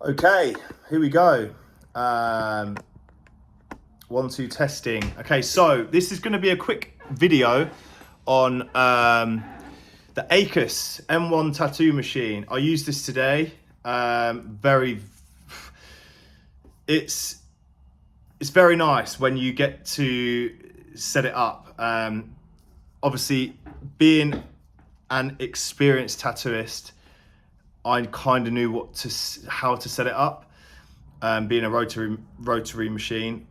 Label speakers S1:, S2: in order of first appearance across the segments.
S1: Okay, here we go. 1, 2 testing. Okay, so this is going to be a quick video on the Acus M1 tattoo machine. I used this today. It's very nice when you get to set it up. Obviously, being an experienced tattooist, I kind of knew how to set it up. Being a rotary machine,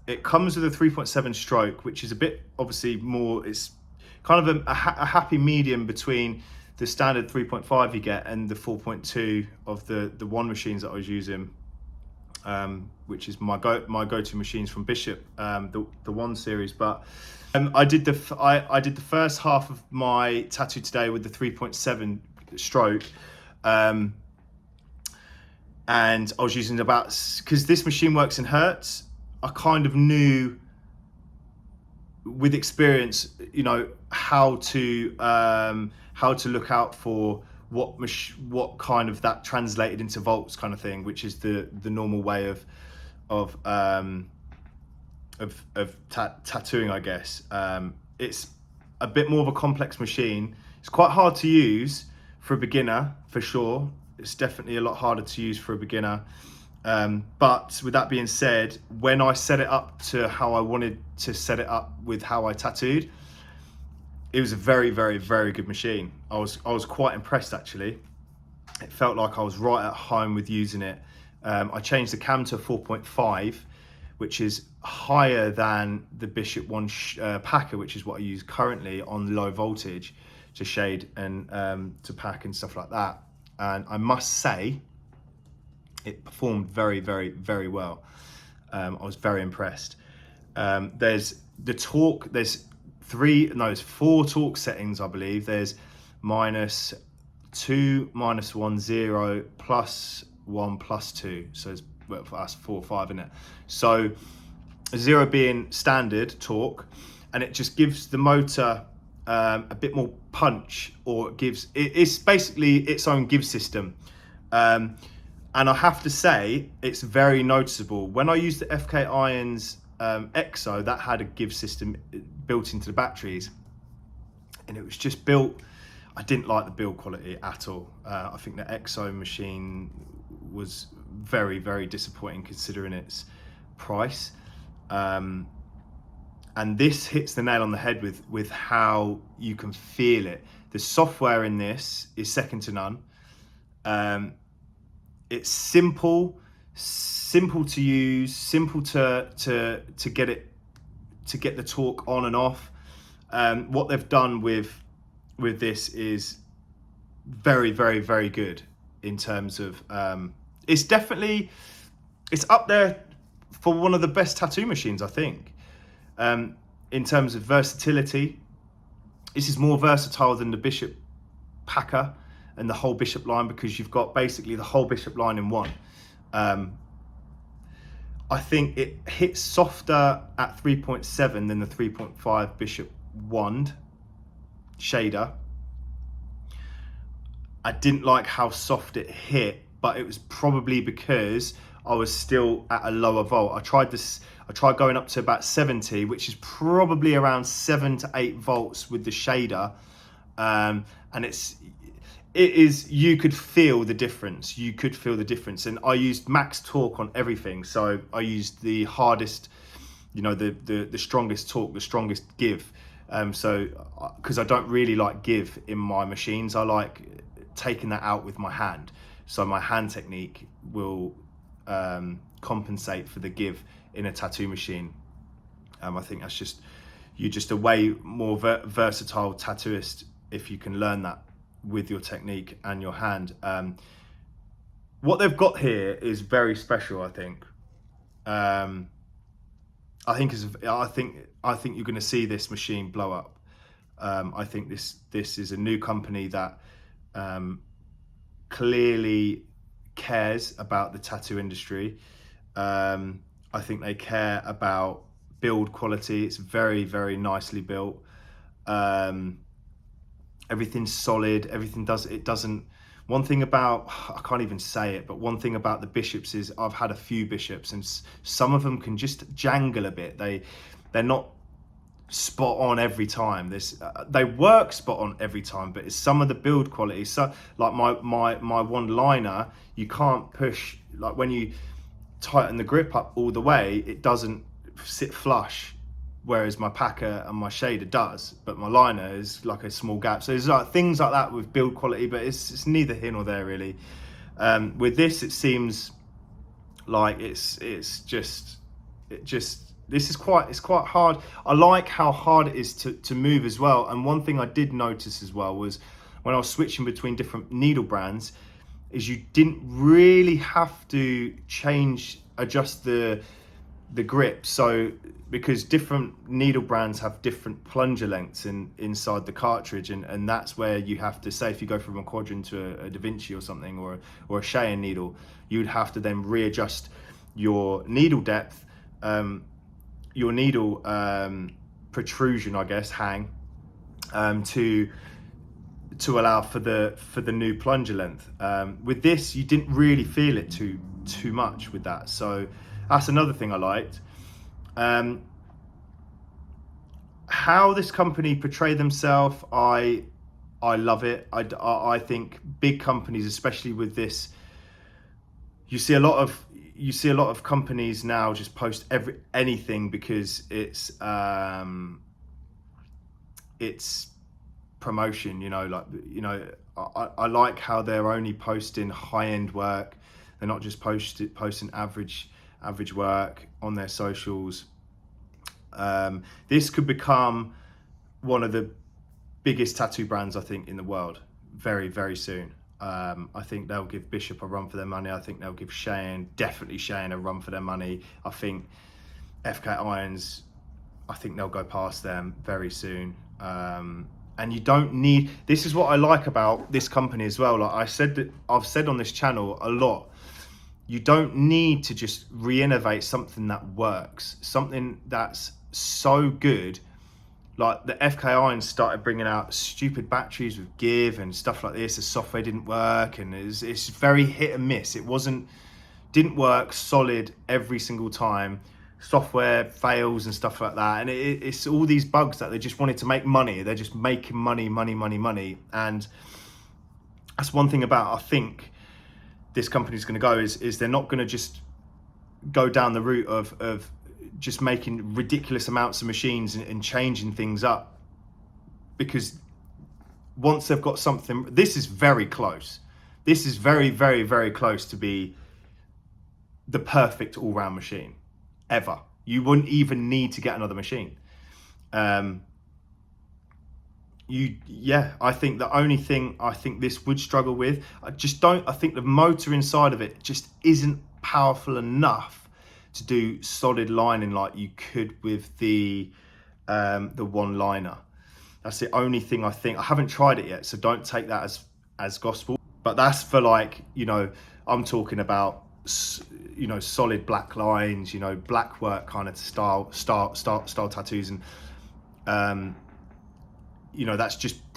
S1: it comes with a 3.7 stroke, which is a bit obviously more. It's kind of a happy medium between the standard 3.5 you get and the 4.2 of the one machines that I was using, which is my go-to machines from Bishop, the one series. But I did the first half of my tattoo today with the 3.7 stroke. And I was using because this machine works in hertz, I kind of knew with experience, how to look out for what kind of that translated into volts kind of thing, which is the normal way of tattooing, I guess. It's a bit more of a complex machine. It's quite hard to use for a beginner, for sure. It's definitely a lot harder to use for a beginner. But with that being said, when I set it up to how I wanted to set it up with how I tattooed, it was a very, very, very good machine. I was quite impressed, actually. It felt like I was right at home with using it. I changed the cam to 4.5, which is higher than the Bishop 1 packer, which is what I use currently on low voltage to shade and to pack and stuff like that. And I must say, it performed very, very, very well. I was very impressed. There's the torque. There's 4 torque settings, I believe. There's -2, -1, 0, +1, +2. So it's, well, for us 4 or 5 in it. So 0 being standard torque, and it just gives the motor a bit more punch, or it's basically its own give system. And I have to say, it's very noticeable. When I used the FK Irons EXO, that had a give system built into the batteries, and it was just built. I didn't like the build quality at all. I think the EXO machine was very, very disappointing considering its price. And this hits the nail on the head with how you can feel it. The software in this is second to none. It's simple to use, simple to get the torque on and off. What they've done with this is very, very, very good in terms of it's up there for one of the best tattoo machines, I think. In terms of versatility, this is more versatile than the Bishop packer and the whole Bishop line, because you've got basically the whole Bishop line in one. I think it hits softer at 3.7 than the 3.5 Bishop wand shader. I didn't like how soft it hit, but it was probably because I was still at a lower volt. I tried going up to about 70, which is probably around 7 to 8 volts with the shader. And you could feel the difference. You could feel the difference. And I used max torque on everything. So I used the hardest, the strongest torque, the strongest give. Because I don't really like give in my machines. I like taking that out with my hand. So my hand technique will compensate for the give in a tattoo machine. I think you're just a way more versatile tattooist if you can learn that with your technique and your hand. What they've got here is very special, I think. I think you're going to see this machine blow up. I think this is a new company that clearly cares about the tattoo industry. I think they care about build quality. It's very, very nicely built. Everything's solid. One thing about, I can't even say it, but one thing about the bishops is I've had a few bishops, and some of them can just jangle a bit. They're not spot on every time. They work spot on every time, but it's some of the build quality. So like my one liner, you can't push, like when you tighten the grip up all the way, it doesn't sit flush, whereas my packer and my shader does, but my liner is like a small gap. So there's like things like that with build quality, but it's neither here nor there really. With this, it seems like it's just this is it's quite hard. I like how hard it is to move as well. And one thing I did notice as well was when I was switching between different needle brands, is you didn't really have to adjust the grip. So because different needle brands have different plunger lengths inside the cartridge, and that's where you have to say, if you go from a Quadrant to a Da Vinci or something, or a Cheyenne needle, you would have to then readjust your needle depth, your needle protrusion, I guess, hang, to allow for the new plunger length. With this, you didn't really feel it too much with that, so that's another thing I liked. How this company portray themselves, I love it. I think big companies, especially with this, you see a lot of companies now just post anything because it's promotion, I like how they're only posting high-end work. They're not just posting average work on their socials. This could become one of the biggest tattoo brands, I think, in the world very, very soon. I think they'll give Bishop a run for their money. I think they'll give definitely Cheyenne a run for their money. I think FK Irons, I think they'll go past them very soon. And you don't need, this is what I like about this company as well. Like I've said on this channel a lot, you don't need to just re-innovate something that works, something that's so good. Like the FK Irons started bringing out stupid batteries with give and stuff like this. The software didn't work, and it's very hit and miss. Didn't work solid every single time. Software fails and stuff like that, and it's all these bugs that they just wanted to make money. They're just making money, and that's one thing about, I think, this company's going to go is they're not going to just go down the route of just making ridiculous amounts of machines and changing things up, because once they've got something, this is very close. This is very, very, very close to be the perfect all-round machine ever. You wouldn't even need to get another machine. I think the only thing I think this would struggle with, I think the motor inside of it just isn't powerful enough to do solid lining like you could with the one liner. That's the only thing I think. I haven't tried it yet, so don't take that as gospel. But that's for, like, I'm talking about, solid black lines, black work kind of style tattoos, and that's just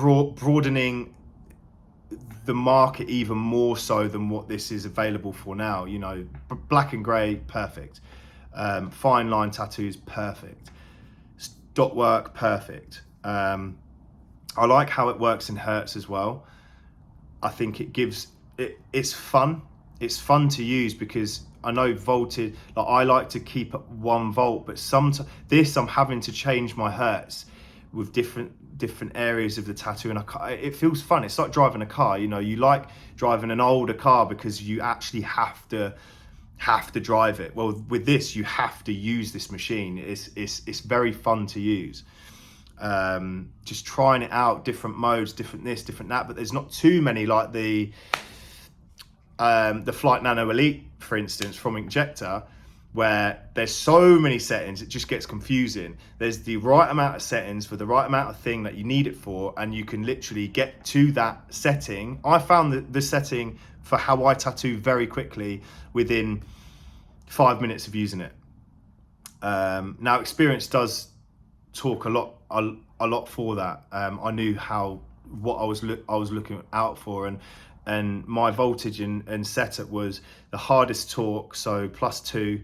S1: broadening the market even more so than what this is available for now. Black and grey, perfect. Fine line tattoos, perfect. Dot work, perfect. I like how it works in hertz as well. I think it's fun. It's fun to use because I know voltage, like I like to keep at 1 volt, but sometimes I'm having to change my hertz with different areas of the tattoo, and it feels fun. It's like driving a car. You like driving an older car because you actually have to drive it. Well, with this, you have to use this machine. It's very fun to use. Just trying it out, different modes, different this, different that, but there's not too many, like the Flight Nano Elite, for instance, from Injector, where there's so many settings, it just gets confusing. There's the right amount of settings for the right amount of thing that you need it for, and you can literally get to that setting. I found the setting for how I tattoo very quickly within 5 minutes of using it. Now, experience does talk a lot for that. I knew how what I was looking out for, and my voltage and setup was the hardest torque, so +2,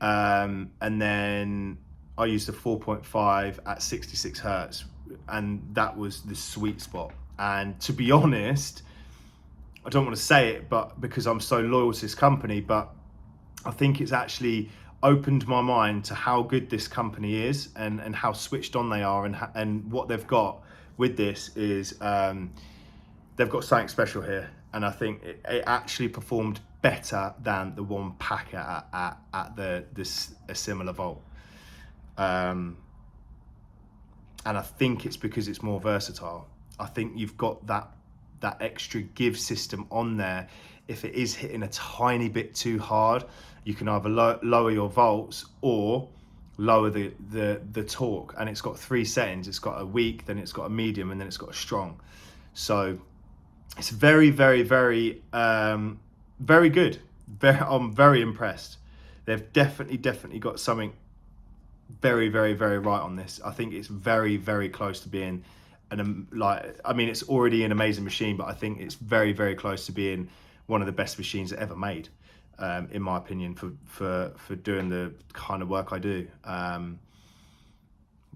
S1: and then I used a 4.5 at 66 hertz, and that was the sweet spot. And to be honest, I don't want to say it, but because I'm so loyal to this company, but I think it's actually opened my mind to how good this company is, and how switched on they are, and what they've got with this is they've got something special here. And I think it actually performed better than the one packet at a similar volt. And I think it's because it's more versatile. I think you've got that extra give system on there. If it is hitting a tiny bit too hard, you can either lower your volts or lower the torque. And it's got 3 settings. It's got a weak, then it's got a medium, and then it's got a strong. So it's very, very, very, very good. I'm very impressed. They've definitely got something very, very, very right on this. I think it's very, very close to being it's already an amazing machine, but I think it's very, very close to being one of the best machines ever made, in my opinion, for doing the kind of work I do.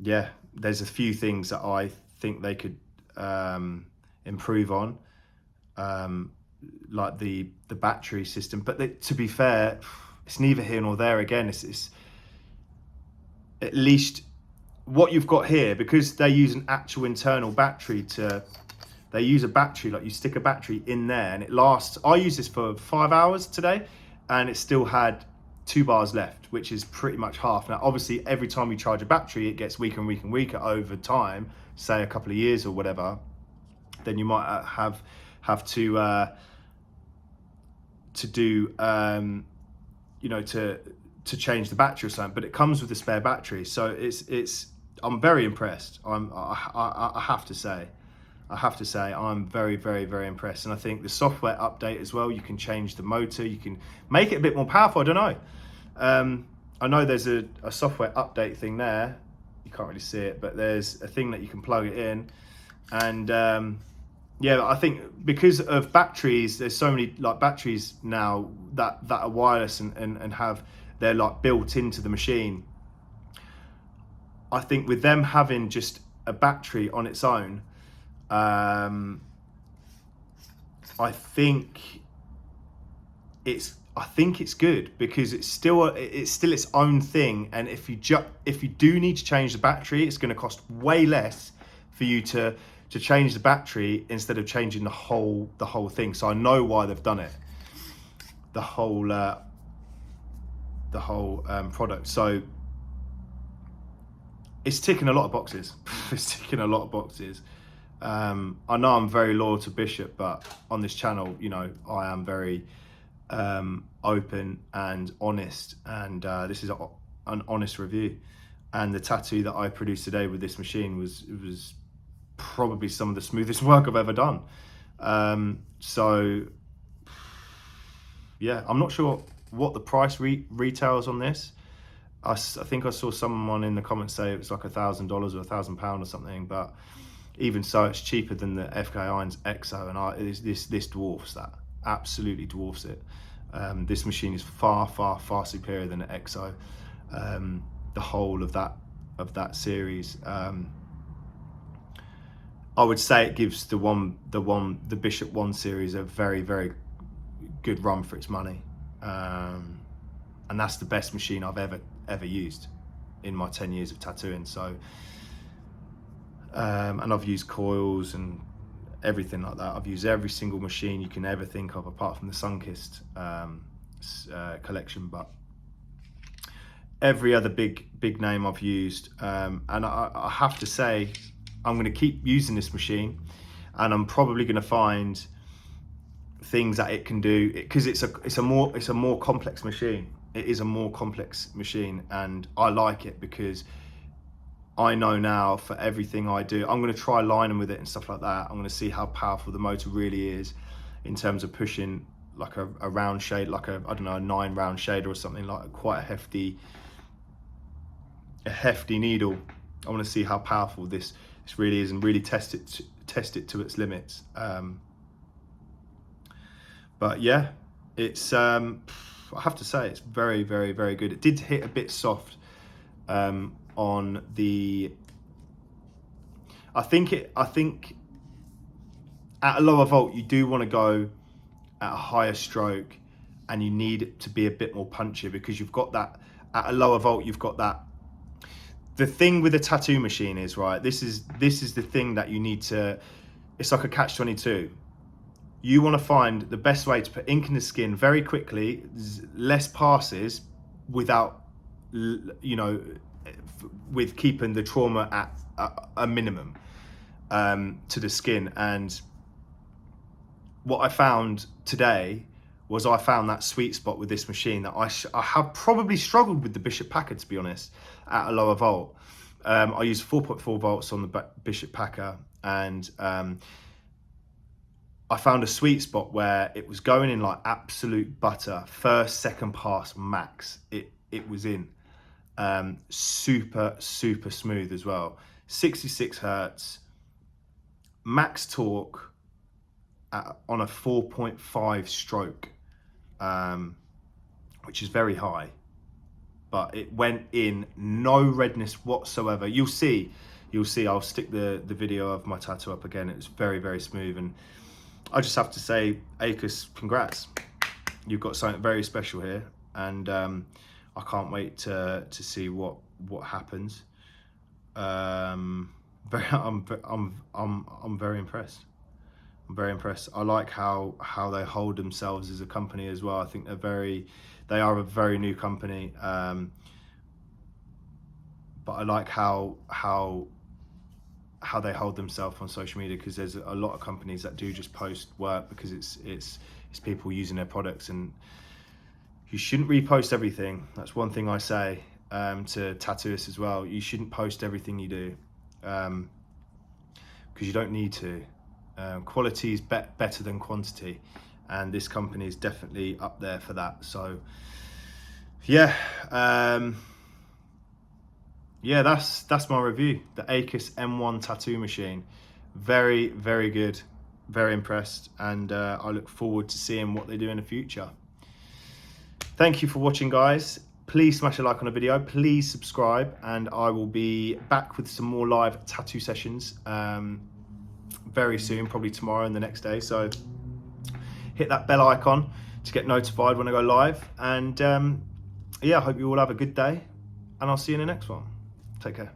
S1: Yeah, there's a few things that I think they could improve on, like the battery system. But to be fair, it's neither here nor there. Again, it's at least what you've got here, because they use an actual internal battery they use a battery, like you stick a battery in there and it lasts. I used this for 5 hours today and it still had 2 bars left, which is pretty much half. Now, obviously, every time you charge a battery, it gets weaker and weaker and weaker over time, say a couple of years or whatever. Then you might have to do, to change the battery or something, but it comes with a spare battery. So I'm very impressed. I have to say, I'm very, very, very impressed. And I think the software update as well, you can change the motor, you can make it a bit more powerful. I don't know. I know there's a software update thing there. You can't really see it, but there's a thing that you can plug it in. And yeah, I think because of batteries, there's so many like batteries now that are wireless and they're like built into the machine. I think with them having just a battery on its own, I think it's good, because it's still its own thing. And if you do need to change the battery, it's going to cost way less for you to change the battery instead of changing the whole thing. So I know why they've done it, the whole product. So it's ticking a lot of boxes. It's ticking a lot of boxes. I know I'm very loyal to Bishop, but on this channel, I am very open and honest, and this is an honest review. And the tattoo that I produced today with this machine was probably some of the smoothest work I've ever done. So yeah, I'm not sure what the price retails on this. I think I saw someone in the comments say it was like $1,000 or £1,000 or something, but even so, it's cheaper than the FK Irons EXO, and this dwarfs that, absolutely dwarfs it. This machine is far, far, far superior than the EXO. The whole of that series. I would say it gives the Bishop 1 series a very, very good run for its money. And that's the best machine I've ever used in my 10 years of tattooing. So and I've used coils and everything like that. I've used every single machine you can ever think of, apart from the Sunkist collection, but every other big name I've used. And I have to say, I'm going to keep using this machine, and I'm probably going to find things that it can do, because it's a more complex machine. It is a more complex machine, and I like it because I know now for everything I do, I'm going to try lining with it and stuff like that. I'm going to see how powerful the motor really is in terms of pushing like a round shade, like a 9 round shader or something, like quite a hefty needle. I want to see how powerful this really is, and really test test it to its limits. But yeah, it's I have to say it's very, very, very good. It did hit a bit soft on the. I think at a lower volt you do want to go at a higher stroke, and you need it to be a bit more punchy, because you've got that at a lower volt. You've got that. The thing with a tattoo machine is, right, this is the thing that you need to. It's like a catch-22. You want to find the best way to put ink in the skin very quickly, less passes, without, you know, with keeping the trauma at a minimum to the skin. And what I found today was I found that sweet spot with this machine that I have probably struggled with the Bishop Packer, to be honest, at a lower volt. I used 4.4 volts on the Bishop Packer, and I found a sweet spot where it was going in like absolute butter. First, second pass max, it was in. Super smooth as well. 66 hertz, max torque on a 4.5 stroke, which is very high. But it went in, no redness whatsoever. You'll see. I'll stick the video of my tattoo up again. It was very, very smooth, and I just have to say, Acus, congrats. You've got something very special here, and I can't wait to see what happens. I'm very impressed. I'm very impressed. I like how they hold themselves as a company as well. I think they are a very new company, but I like how they hold themselves on social media, because there's a lot of companies that do just post work because it's people using their products, and you shouldn't repost everything. That's one thing I say to tattooists as well. You shouldn't post everything you do, because you don't need to. Quality is better than quantity, and this company is definitely up there for that. So yeah, yeah, that's my review. The Acus M1 tattoo machine. Very, very good. Very impressed, and I look forward to seeing what they do in the future. Thank you for watching, guys. Please smash a like on the video. Please subscribe, and I will be back with some more live tattoo sessions very soon, probably tomorrow and the next day. So hit that bell icon to get notified when I go live. And yeah, I hope you all have a good day, and I'll see you in the next one. Take care.